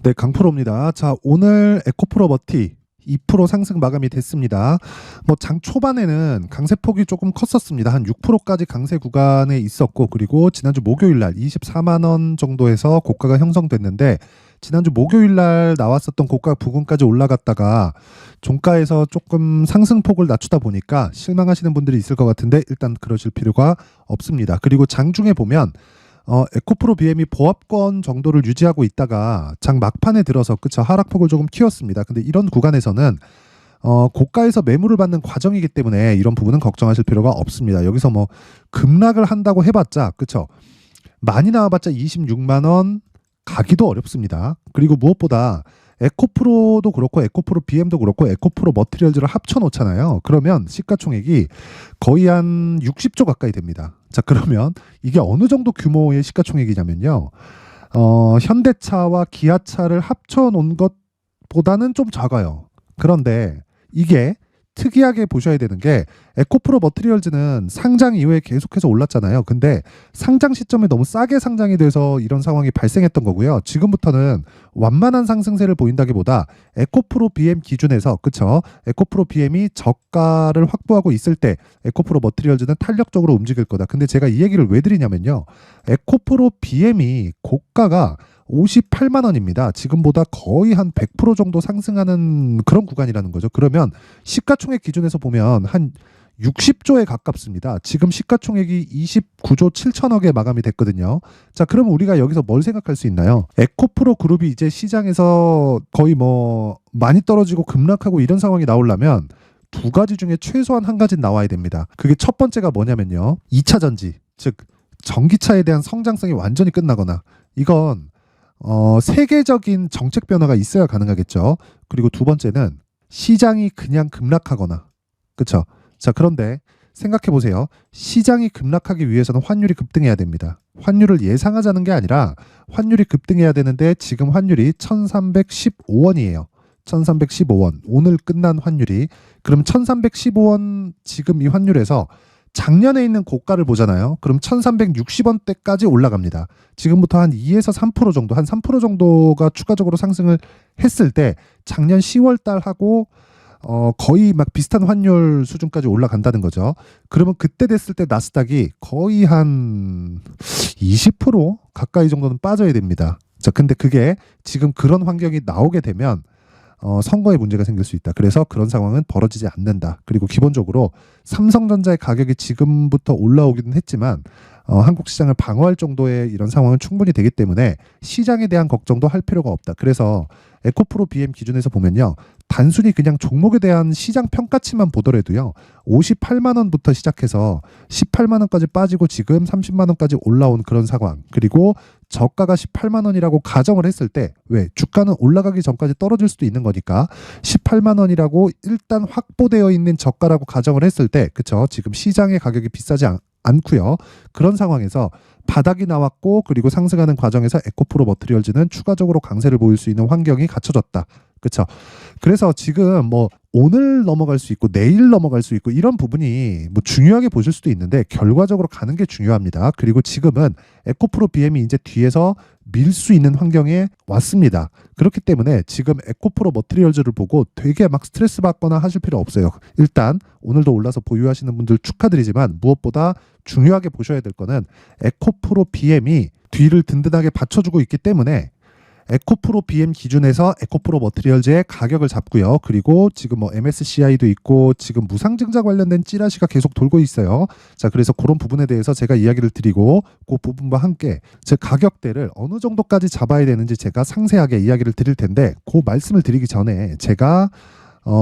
네, 강프로입니다. 자, 오늘 에코프로 머티 2% 상승 마감이 됐습니다. 뭐 장 초반에는 강세폭이 조금 컸었습니다. 한 6%까지 강세 구간에 있었고, 그리고 지난주 목요일 날 24만 원 정도에서 고가가 형성됐는데, 지난주 목요일 날 나왔었던 고가 부근까지 올라갔다가 종가에서 조금 상승폭을 낮추다 보니까 실망하시는 분들이 있을 것 같은데, 일단 그러실 필요가 없습니다. 그리고 장중에 보면 에코프로 BM이 보합권 정도를 유지하고 있다가 장 막판에 들어서 그쵸, 하락폭을 조금 키웠습니다. 근데 이런 구간에서는 고가에서 매물을 받는 과정이기 때문에 이런 부분은 걱정하실 필요가 없습니다. 여기서 뭐 급락을 한다고 해봤자 그쵸, 많이 나와봤자 26만 원 가기도 어렵습니다. 그리고 무엇보다 에코프로도 그렇고 에코프로 BM도 그렇고 에코프로 머티리얼즈를 합쳐 놓잖아요. 그러면 시가총액이 거의 한 60조 가까이 됩니다. 자, 그러면 이게 어느 정도 규모의 시가총액이냐면요. 현대차와 기아차를 합쳐 놓은 것보다는 좀 작아요. 그런데 이게 특이하게 보셔야 되는 게, 에코프로 머티리얼즈는 상장 이후에 계속해서 올랐잖아요. 근데 상장 시점에 너무 싸게 상장이 돼서 이런 상황이 발생했던 거고요. 지금부터는 완만한 상승세를 보인다기보다 에코프로 BM 기준에서 그쵸, 에코프로 BM이 저가를 확보하고 있을 때 에코프로 머티리얼즈는 탄력적으로 움직일 거다. 근데 제가 이 얘기를 왜 드리냐면요, 에코프로 BM이 고가가 58만 원입니다. 지금보다 거의 한 100% 정도 상승하는 그런 구간이라는 거죠. 그러면 시가총액 기준에서 보면 한 60조에 가깝습니다. 지금 시가총액이 29조 7천억에 마감이 됐거든요. 자, 그러면 우리가 여기서 뭘 생각할 수 있나요? 에코프로 그룹이 이제 시장에서 거의 뭐 많이 떨어지고 급락하고 이런 상황이 나오려면 두 가지 중에 최소한 한 가지는 나와야 됩니다. 그게 첫 번째가 뭐냐면요, 2차 전지, 즉 전기차에 대한 성장성이 완전히 끝나거나, 이건 세계적인 정책 변화가 있어야 가능하겠죠. 그리고 두 번째는 시장이 그냥 급락하거나, 그렇죠? 자, 그런데 생각해 보세요. 시장이 급락하기 위해서는 환율이 급등해야 됩니다. 환율을 예상하자는 게 아니라 환율이 급등해야 되는데 지금 환율이 1315원이에요. 1315원. 오늘 끝난 환율이. 그럼 1315원 지금 이 환율에서 작년에 있는 고가를 보잖아요. 그럼 1360원대까지 올라갑니다. 지금부터 한 2에서 3% 정도, 한 3% 정도가 추가적으로 상승을 했을 때 작년 10월 달하고 거의 막 비슷한 환율 수준까지 올라간다는 거죠. 그러면 그때 됐을 때 나스닥이 거의 한 20% 가까이 정도는 빠져야 됩니다. 자, 근데 그게 지금 그런 환경이 나오게 되면 선거에 문제가 생길 수 있다. 그래서 그런 상황은 벌어지지 않는다. 그리고 기본적으로 삼성전자의 가격이 지금부터 올라오기는 했지만 한국 시장을 방어할 정도의 이런 상황은 충분히 되기 때문에 시장에 대한 걱정도 할 필요가 없다. 그래서 에코프로 BM 기준에서 보면요, 단순히 그냥 종목에 대한 시장 평가치만 보더라도요, 58만 원부터 시작해서 18만 원까지 빠지고 지금 30만 원까지 올라온 그런 상황, 그리고 저가가 18만 원이라고 가정을 했을 때, 왜 주가는 올라가기 전까지 떨어질 수도 있는 거니까 18만 원이라고 일단 확보되어 있는 저가라고 가정을 했을 때, 그쵸, 지금 시장의 가격이 비싸지 않고요. 그런 상황에서 바닥이 나왔고, 그리고 상승하는 과정에서 에코프로 머티리얼즈는 추가적으로 강세를 보일 수 있는 환경이 갖춰졌다. 그렇죠. 그래서 지금 뭐 오늘 넘어갈 수 있고 내일 넘어갈 수 있고 이런 부분이 뭐 중요하게 보실 수도 있는데 결과적으로 가는 게 중요합니다. 그리고 지금은 에코프로 BM이 이제 뒤에서 밀 수 있는 환경에 왔습니다. 그렇기 때문에 지금 에코프로 머티리얼즈를 보고 되게 막 스트레스 받거나 하실 필요 없어요. 일단 오늘도 올라서 보유하시는 분들 축하드리지만, 무엇보다 중요하게 보셔야 될 거는 에코프로 BM이 뒤를 든든하게 받쳐주고 있기 때문에 에코프로 BM 기준에서 에코프로 머티리얼즈의 가격을 잡고요. 그리고 지금 뭐 MSCI도 있고 지금 무상증자 관련된 찌라시가 계속 돌고 있어요. 자, 그래서 그런 부분에 대해서 제가 이야기를 드리고, 그 부분과 함께 제 가격대를 어느 정도까지 잡아야 되는지 제가 상세하게 이야기를 드릴 텐데, 그 말씀을 드리기 전에 제가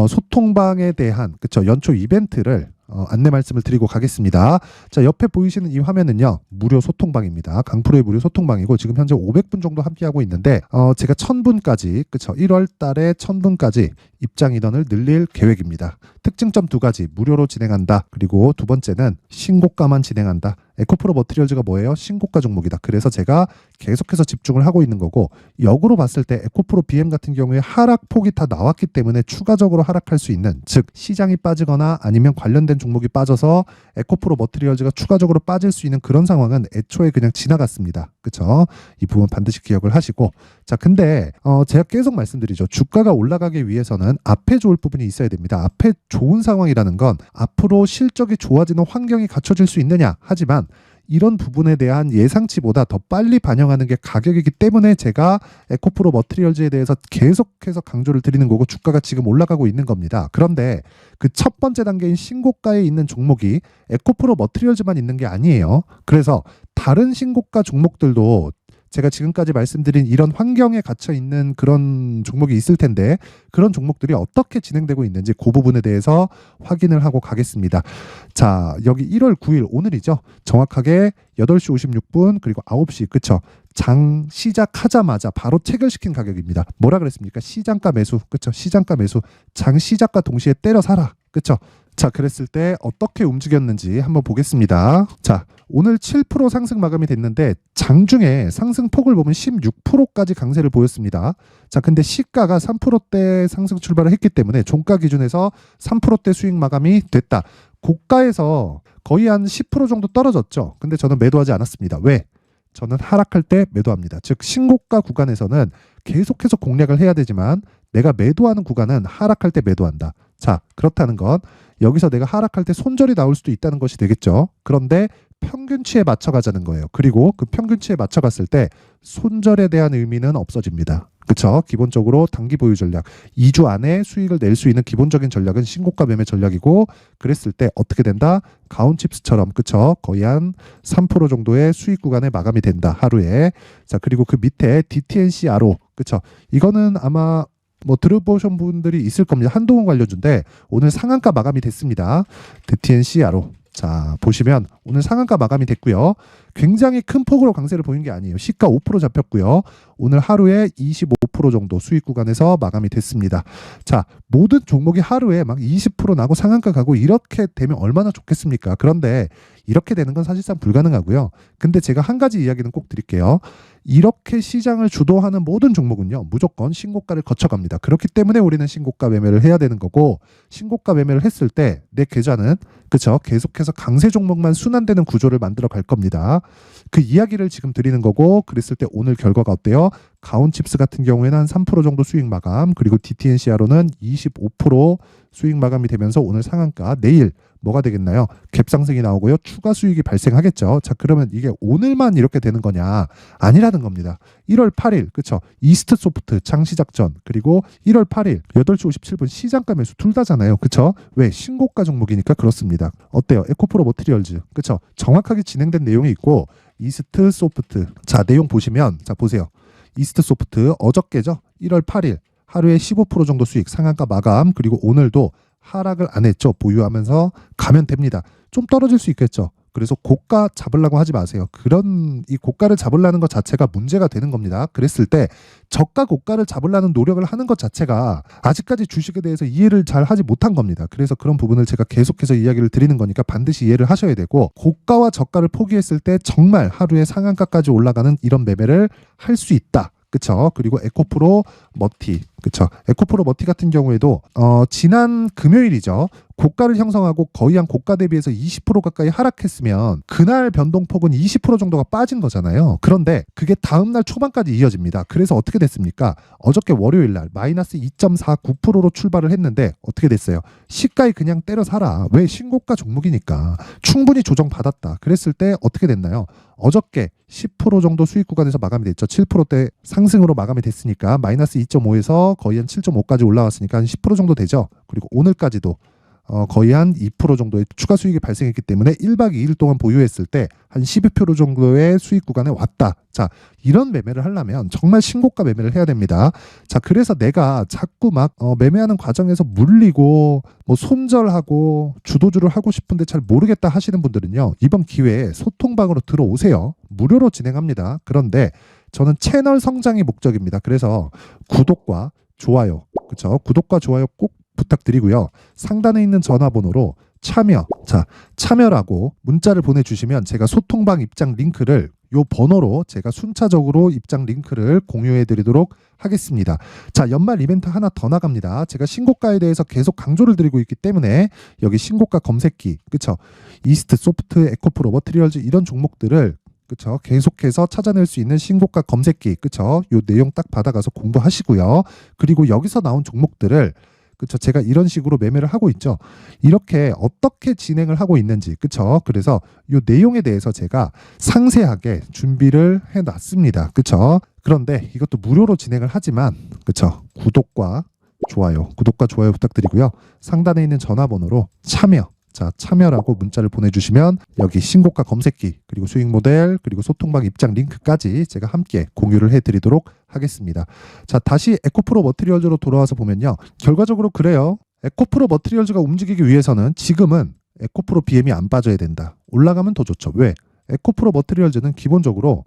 소통방에 대한 그쵸, 연초 이벤트를 안내 말씀을 드리고 가겠습니다. 자, 옆에 보이시는 이 화면은요, 무료 소통방입니다. 강프로의 무료 소통방이고 지금 현재 500분 정도 함께하고 있는데 제가 1000분까지 그쵸, 1월 달에 1000분까지 입장 인원을 늘릴 계획입니다. 특징점 두 가지, 무료로 진행한다. 그리고 두 번째는 신고가만 진행한다. 에코프로 머티리얼즈가 뭐예요? 신고가 종목이다. 그래서 제가 계속해서 집중을 하고 있는 거고, 역으로 봤을 때 에코프로 BM 같은 경우에 하락폭이 다 나왔기 때문에 추가적으로 하락할 수 있는, 즉 시장이 빠지거나 아니면 관련된 종목이 빠져서 에코프로 머티리얼즈가 추가적으로 빠질 수 있는 그런 상황은 애초에 그냥 지나갔습니다. 그렇죠? 이 부분 반드시 기억을 하시고, 자, 근데 제가 계속 말씀드리죠. 주가가 올라가기 위해서는 앞에 좋을 부분이 있어야 됩니다. 앞에 좋은 상황이라는 건 앞으로 실적이 좋아지는 환경이 갖춰질 수 있느냐. 하지만 이런 부분에 대한 예상치보다 더 빨리 반영하는 게 가격이기 때문에 제가 에코프로 머티리얼즈에 대해서 계속해서 강조를 드리는 거고 주가가 지금 올라가고 있는 겁니다. 그런데 그 첫 번째 단계인 신고가에 있는 종목이 에코프로 머티리얼즈만 있는 게 아니에요. 그래서 다른 신고가 종목들도 제가 지금까지 말씀드린 이런 환경에 갇혀 있는 그런 종목이 있을 텐데 그런 종목들이 어떻게 진행되고 있는지 그 부분에 대해서 확인을 하고 가겠습니다. 자, 여기 1월 9일 오늘이죠. 정확하게 8시 56분 그리고 9시 그쵸? 장 시작하자마자 바로 체결시킨 가격입니다. 뭐라 그랬습니까? 시장가 매수 그쵸? 시장가 매수 장 시작과 동시에 때려 사라 그쵸? 자, 그랬을 때 어떻게 움직였는지 한번 보겠습니다. 자, 오늘 7% 상승 마감이 됐는데 장중에 상승폭을 보면 16%까지 강세를 보였습니다. 자, 근데 시가가 3%대 상승 출발을 했기 때문에 종가 기준에서 3%대 수익 마감이 됐다. 고가에서 거의 한 10% 정도 떨어졌죠. 근데 저는 매도하지 않았습니다. 왜? 저는 하락할 때 매도합니다. 즉 신고가 구간에서는 계속해서 공략을 해야 되지만 내가 매도하는 구간은 하락할 때 매도한다. 자, 그렇다는 건 여기서 내가 하락할 때 손절이 나올 수도 있다는 것이 되겠죠. 그런데 평균치에 맞춰가자는 거예요. 그리고 그 평균치에 맞춰갔을 때 손절에 대한 의미는 없어집니다. 그렇죠? 기본적으로 단기 보유 전략 2주 안에 수익을 낼 수 있는 기본적인 전략은 신고가 매매 전략이고 그랬을 때 어떻게 된다? 가온칩스처럼 그렇죠? 거의 한 3% 정도의 수익 구간에 마감이 된다. 하루에. 자, 그리고 그 밑에 DTNC 아로 그렇죠? 이거는 아마 뭐 들어보신 분들이 있을 겁니다. 한동훈 관련주인데 오늘 상한가 마감이 됐습니다. DTNC 아로. 자, 보시면 오늘 상한가 마감이 됐고요. 굉장히 큰 폭으로 강세를 보인 게 아니에요. 시가 5% 잡혔고요. 오늘 하루에 25% 정도 수익 구간에서 마감이 됐습니다. 자, 모든 종목이 하루에 막 20% 나고 상한가 가고 이렇게 되면 얼마나 좋겠습니까? 그런데 이렇게 되는 건 사실상 불가능하고요. 근데 제가 한 가지 이야기는 꼭 드릴게요. 이렇게 시장을 주도하는 모든 종목은요, 무조건 신고가를 거쳐갑니다. 그렇기 때문에 우리는 신고가 매매를 해야 되는 거고, 신고가 매매를 했을 때 내 계좌는 그쵸? 계속해서 강세 종목만 순환되는 구조를 만들어 갈 겁니다. 그 이야기를 지금 드리는 거고, 그랬을 때 오늘 결과가 어때요? 가온칩스 같은 경우에는 한 3% 정도 수익 마감, 그리고 DTNCR로는 25% 수익 마감이 되면서 오늘 상한가, 내일 뭐가 되겠나요? 갭상승이 나오고요. 추가 수익이 발생하겠죠. 자, 그러면 이게 오늘만 이렇게 되는 거냐? 아니라는 겁니다. 1월 8일, 그쵸? 이스트 소프트 장시작 전, 그리고 1월 8일 8시 57분 시장가 매수 둘 다잖아요. 그쵸? 왜? 신고가 종목이니까 그렇습니다. 어때요? 에코프로 머티리얼즈. 그쵸? 정확하게 진행된 내용이 있고, 이스트 소프트. 자, 내용 보시면, 자, 보세요. 이스트 소프트 어저께죠? 1월 8일 하루에 15% 정도 수익 상한가 마감 그리고 오늘도 하락을 안 했죠. 보유하면서 가면 됩니다. 좀 떨어질 수 있겠죠. 그래서 고가 잡으려고 하지 마세요. 그런 이 고가를 잡으려는 것 자체가 문제가 되는 겁니다. 그랬을 때 저가 고가를 잡으려는 노력을 하는 것 자체가 아직까지 주식에 대해서 이해를 잘 하지 못한 겁니다. 그래서 그런 부분을 제가 계속해서 이야기를 드리는 거니까 반드시 이해를 하셔야 되고 고가와 저가를 포기했을 때 정말 하루에 상한가까지 올라가는 이런 매매를 할 수 있다. 그쵸? 그리고 에코프로 머티, 그쵸? 에코프로 머티 같은 경우에도 지난 금요일이죠. 고가를 형성하고 거의 한 고가 대비해서 20% 가까이 하락했으면 그날 변동폭은 20% 정도가 빠진 거잖아요. 그런데 그게 다음날 초반까지 이어집니다. 그래서 어떻게 됐습니까? 어저께 월요일날 마이너스 2.49%로 출발을 했는데 어떻게 됐어요? 시가에 그냥 때려 사라. 왜? 신고가 종목이니까. 충분히 조정받았다. 그랬을 때 어떻게 됐나요? 어저께 10% 정도 수익 구간에서 마감이 됐죠. 7%대 상승으로 마감이 됐으니까 마이너스 2.5에서 거의 한 7.5까지 올라왔으니까 한 10% 정도 되죠. 그리고 오늘까지도 거의 한 2% 정도의 추가 수익이 발생했기 때문에 1박 2일 동안 보유했을 때 한 12% 정도의 수익 구간에 왔다. 자, 이런 매매를 하려면 정말 신고가 매매를 해야 됩니다. 자, 그래서 내가 자꾸 막 매매하는 과정에서 물리고 뭐 손절하고 주도주를 하고 싶은데 잘 모르겠다 하시는 분들은요. 이번 기회에 소통방으로 들어오세요. 무료로 진행합니다. 그런데 저는 채널 성장이 목적입니다. 그래서 구독과 좋아요, 그렇죠? 구독과 좋아요 꼭 부탁드리고요. 상단에 있는 전화번호로 참여라고 문자를 보내주시면 제가 소통방 입장 링크를 요 번호로 제가 순차적으로 입장 링크를 공유해 드리도록 하겠습니다. 자, 연말 이벤트 하나 더 나갑니다. 제가 신고가에 대해서 계속 강조를 드리고 있기 때문에 여기 신고가 검색기, 그쵸? 이스트 소프트, 에코프로 머티리얼즈 이런 종목들을 그쵸? 계속해서 찾아낼 수 있는 신고가 검색기, 그쵸? 요 내용 딱 받아가서 공부하시고요. 그리고 여기서 나온 종목들을, 그쵸? 제가 이런 식으로 매매를 하고 있죠. 이렇게 어떻게 진행을 하고 있는지, 그쵸? 그래서 요 내용에 대해서 제가 상세하게 준비를 해놨습니다. 그쵸? 그런데 이것도 무료로 진행을 하지만, 그쵸? 구독과 좋아요 부탁드리고요. 상단에 있는 전화번호로 참여라고 문자를 보내주시면 여기 신고가 검색기, 그리고 수익 모델, 그리고 소통방 입장 링크까지 제가 함께 공유를 해드리도록 하겠습니다. 자, 다시 에코프로 머티리얼즈로 돌아와서 보면요. 결과적으로 그래요. 에코프로 머티리얼즈가 움직이기 위해서는 지금은 에코프로 BM이 안 빠져야 된다. 올라가면 더 좋죠. 왜? 에코프로 머티리얼즈는 기본적으로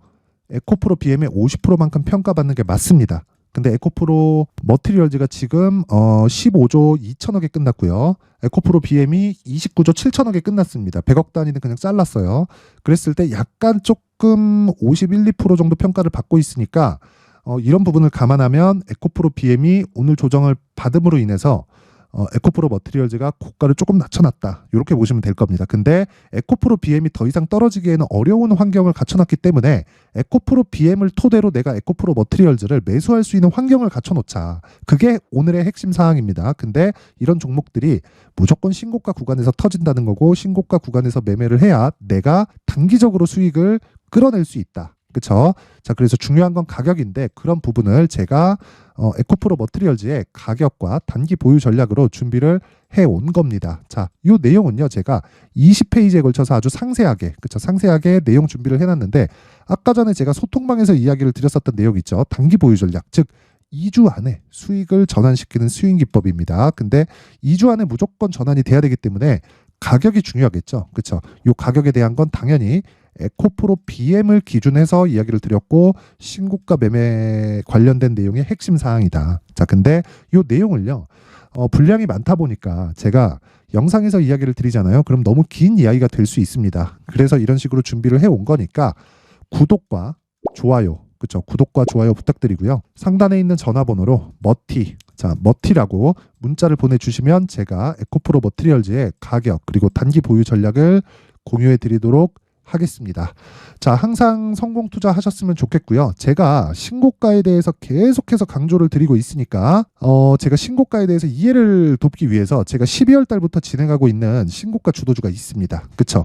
에코프로 BM의 50%만큼 평가받는 게 맞습니다. 근데 에코프로 머티리얼즈가 지금 15조 2천억에 끝났고요. 에코프로 BM이 29조 7천억에 끝났습니다. 100억 단위는 그냥 잘랐어요. 그랬을 때 약간 조금 51, 2% 정도 평가를 받고 있으니까 이런 부분을 감안하면 에코프로 BM이 오늘 조정을 받음으로 인해서 에코프로 머티리얼즈가 고가를 조금 낮춰놨다. 이렇게 보시면 될 겁니다. 근데 에코프로 BM이 더 이상 떨어지기에는 어려운 환경을 갖춰놨기 때문에 에코프로 BM을 토대로 내가 에코프로 머티리얼즈를 매수할 수 있는 환경을 갖춰놓자. 그게 오늘의 핵심 사항입니다. 근데 이런 종목들이 무조건 신고가 구간에서 터진다는 거고 신고가 구간에서 매매를 해야 내가 단기적으로 수익을 끌어낼 수 있다. 그쵸? 자, 그래서 중요한 건 가격인데 그런 부분을 제가 에코프로 머티리얼즈의 가격과 단기 보유 전략으로 준비를 해온 겁니다. 자, 이 내용은요, 제가 20페이지에 걸쳐서 아주 상세하게, 그쵸? 상세하게 내용 준비를 해놨는데, 아까 전에 제가 소통방에서 이야기를 드렸었던 내용 있죠? 단기 보유 전략, 즉, 2주 안에 수익을 전환시키는 스윙 기법입니다. 근데 2주 안에 무조건 전환이 돼야 되기 때문에 가격이 중요하겠죠. 그쵸? 이 가격에 대한 건 당연히 에코프로 BM을 기준해서 이야기를 드렸고 신고가 매매 관련된 내용의 핵심 사항이다. 자, 근데 이 내용을요. 분량이 많다 보니까 제가 영상에서 이야기를 드리잖아요. 그럼 너무 긴 이야기가 될 수 있습니다. 그래서 이런 식으로 준비를 해온 거니까 구독과 좋아요, 그쵸? 구독과 좋아요 부탁드리고요. 상단에 있는 전화번호로 머티라고 문자를 보내주시면 제가 에코프로 머티리얼즈의 가격 그리고 단기 보유 전략을 공유해 드리도록 하겠습니다. 자, 항상 성공 투자하셨으면 좋겠고요. 제가 신고가에 대해서 계속해서 강조를 드리고 있으니까 제가 신고가에 대해서 이해를 돕기 위해서 제가 12월 달부터 진행하고 있는 신고가 주도주가 있습니다. 그쵸?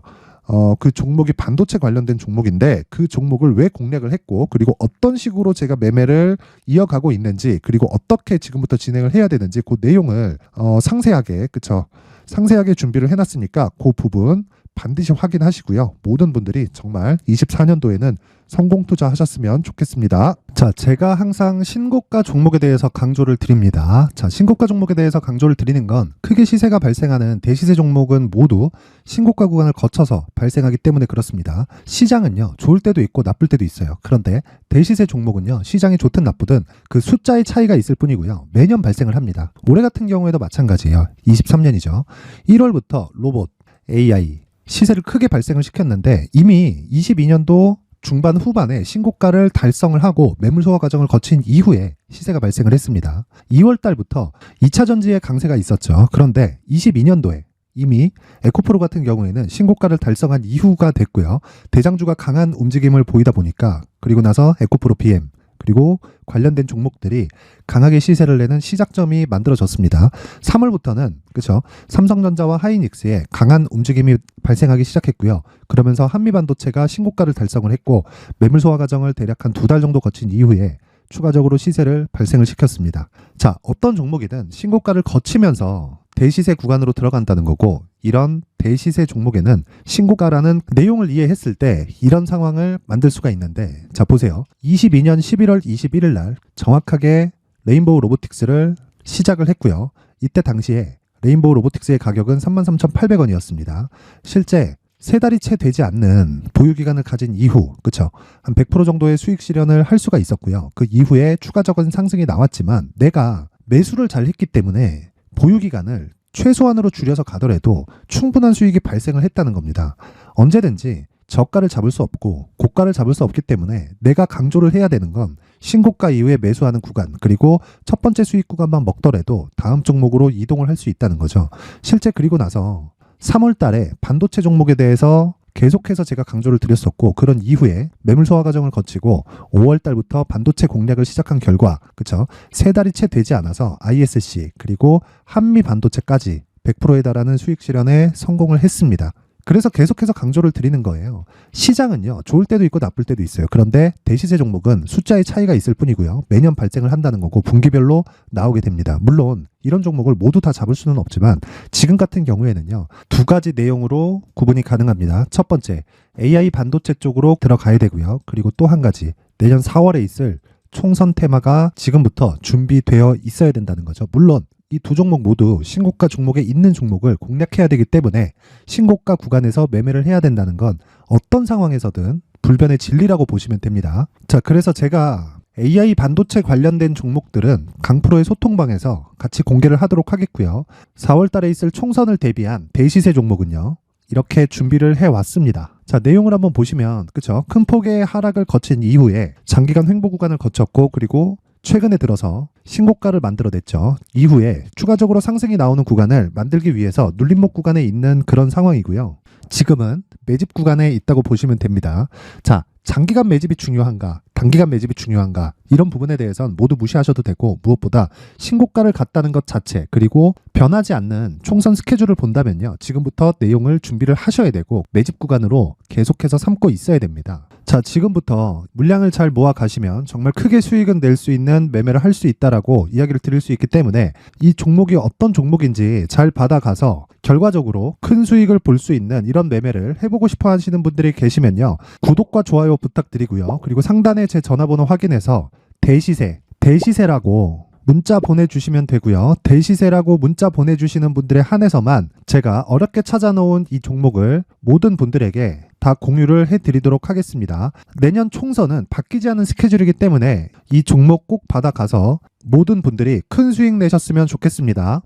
그 종목이 반도체 관련된 종목인데 그 종목을 왜 공략을 했고 그리고 어떤 식으로 제가 매매를 이어가고 있는지 그리고 어떻게 지금부터 진행을 해야 되는지 그 내용을 상세하게, 그쵸? 상세하게 준비를 해놨으니까 그 부분 반드시 확인하시고요. 모든 분들이 정말 24년도에는 성공 투자하셨으면 좋겠습니다. 자, 제가 항상 신고가 종목에 대해서 강조를 드립니다. 자, 신고가 종목에 대해서 강조를 드리는 건 크게 시세가 발생하는 대시세 종목은 모두 신고가 구간을 거쳐서 발생하기 때문에 그렇습니다. 시장은요, 좋을 때도 있고 나쁠 때도 있어요. 그런데 대시세 종목은요, 시장이 좋든 나쁘든 그 숫자의 차이가 있을 뿐이고요. 매년 발생을 합니다. 올해 같은 경우에도 마찬가지예요. 23년이죠. 1월부터 로봇, AI, 시세를 크게 발생을 시켰는데 이미 22년도 중반 후반에 신고가를 달성을 하고 매물 소화 과정을 거친 이후에 시세가 발생을 했습니다. 2월 달부터 2차 전지의 강세가 있었죠. 그런데 22년도에 이미 에코프로 같은 경우에는 신고가를 달성한 이후가 됐고요. 대장주가 강한 움직임을 보이다 보니까 그리고 나서 에코프로 BM 그리고 관련된 종목들이 강하게 시세를 내는 시작점이 만들어졌습니다. 3월부터는 그렇죠. 삼성전자와 하이닉스의 강한 움직임이 발생하기 시작했고요. 그러면서 한미반도체가 신고가를 달성을 했고 매물 소화 과정을 대략 한 2달 정도 거친 이후에 추가적으로 시세를 발생을 시켰습니다. 자, 어떤 종목이든 신고가를 거치면서 대시세 구간으로 들어간다는 거고 이런 대시세 종목에는 신고가라는 내용을 이해했을 때 이런 상황을 만들 수가 있는데 자, 보세요. 22년 11월 21일 날 정확하게 레인보우 로보틱스를 시작을 했고요. 이때 당시에 레인보우 로보틱스의 가격은 33,800원이었습니다. 실제 3달이 채 되지 않는 보유기간을 가진 이후, 그쵸? 한 100% 정도의 수익 실현을 할 수가 있었고요. 그 이후에 추가적인 상승이 나왔지만 내가 매수를 잘 했기 때문에 보유기간을 최소한으로 줄여서 가더라도 충분한 수익이 발생을 했다는 겁니다. 언제든지 저가를 잡을 수 없고 고가를 잡을 수 없기 때문에 내가 강조를 해야 되는 건 신고가 이후에 매수하는 구간 그리고 첫 번째 수익 구간만 먹더라도 다음 종목으로 이동을 할 수 있다는 거죠. 실제 그리고 나서 3월 달에 반도체 종목에 대해서 계속해서 제가 강조를 드렸었고, 그런 이후에 매물 소화 과정을 거치고 5월 달부터 반도체 공략을 시작한 결과, 그쵸? 3달이 채 되지 않아서 ISC 그리고 한미 반도체까지 100%에 달하는 수익 실현에 성공을 했습니다. 그래서 계속해서 강조를 드리는 거예요. 시장은요, 좋을 때도 있고 나쁠 때도 있어요. 그런데 대시세 종목은 숫자의 차이가 있을 뿐이고요. 매년 발생을 한다는 거고 분기별로 나오게 됩니다. 물론 이런 종목을 모두 다 잡을 수는 없지만 지금 같은 경우에는요, 2가지 내용으로 구분이 가능합니다. 첫 번째, AI 반도체 쪽으로 들어가야 되고요. 그리고 또 한 가지, 내년 4월에 있을 총선 테마가 지금부터 준비되어 있어야 된다는 거죠. 물론 이 두 종목 모두 신고가 종목에 있는 종목을 공략해야 되기 때문에 신고가 구간에서 매매를 해야 된다는 건 어떤 상황에서든 불변의 진리라고 보시면 됩니다. 자, 그래서 제가 AI 반도체 관련된 종목들은 강프로의 소통방에서 같이 공개를 하도록 하겠고요. 4월 달에 있을 총선을 대비한 대시세 종목은요, 이렇게 준비를 해왔습니다. 자, 내용을 한번 보시면, 그쵸? 큰 폭의 하락을 거친 이후에 장기간 횡보 구간을 거쳤고, 그리고 최근에 들어서 신고가를 만들어냈죠. 이후에 추가적으로 상승이 나오는 구간을 만들기 위해서 눌림목 구간에 있는 그런 상황이고요. 지금은 매집 구간에 있다고 보시면 됩니다. 자, 장기간 매집이 중요한가, 단기간 매집이 중요한가, 이런 부분에 대해서는 모두 무시하셔도 되고, 무엇보다 신고가를 갔다는 것 자체, 그리고 변하지 않는 총선 스케줄을 본다면요, 지금부터 내용을 준비를 하셔야 되고 매집 구간으로 계속해서 삼고 있어야 됩니다. 자, 지금부터 물량을 잘 모아 가시면 정말 크게 수익은 낼 수 있는 매매를 할 수 있다라고 이야기를 드릴 수 있기 때문에 이 종목이 어떤 종목인지 잘 받아가서 결과적으로 큰 수익을 볼 수 있는 이런 매매를 해보고 싶어 하시는 분들이 계시면요, 구독과 좋아요 부탁드리고요. 그리고 상단에 제 전화번호 확인해서 대시세라고 문자 보내주시면 되고요. 대시세라고 문자 보내주시는 분들에 한해서만 제가 어렵게 찾아놓은 이 종목을 모든 분들에게 다 공유를 해드리도록 하겠습니다. 내년 총선은 바뀌지 않은 스케줄이기 때문에 이 종목 꼭 받아가서 모든 분들이 큰 수익 내셨으면 좋겠습니다.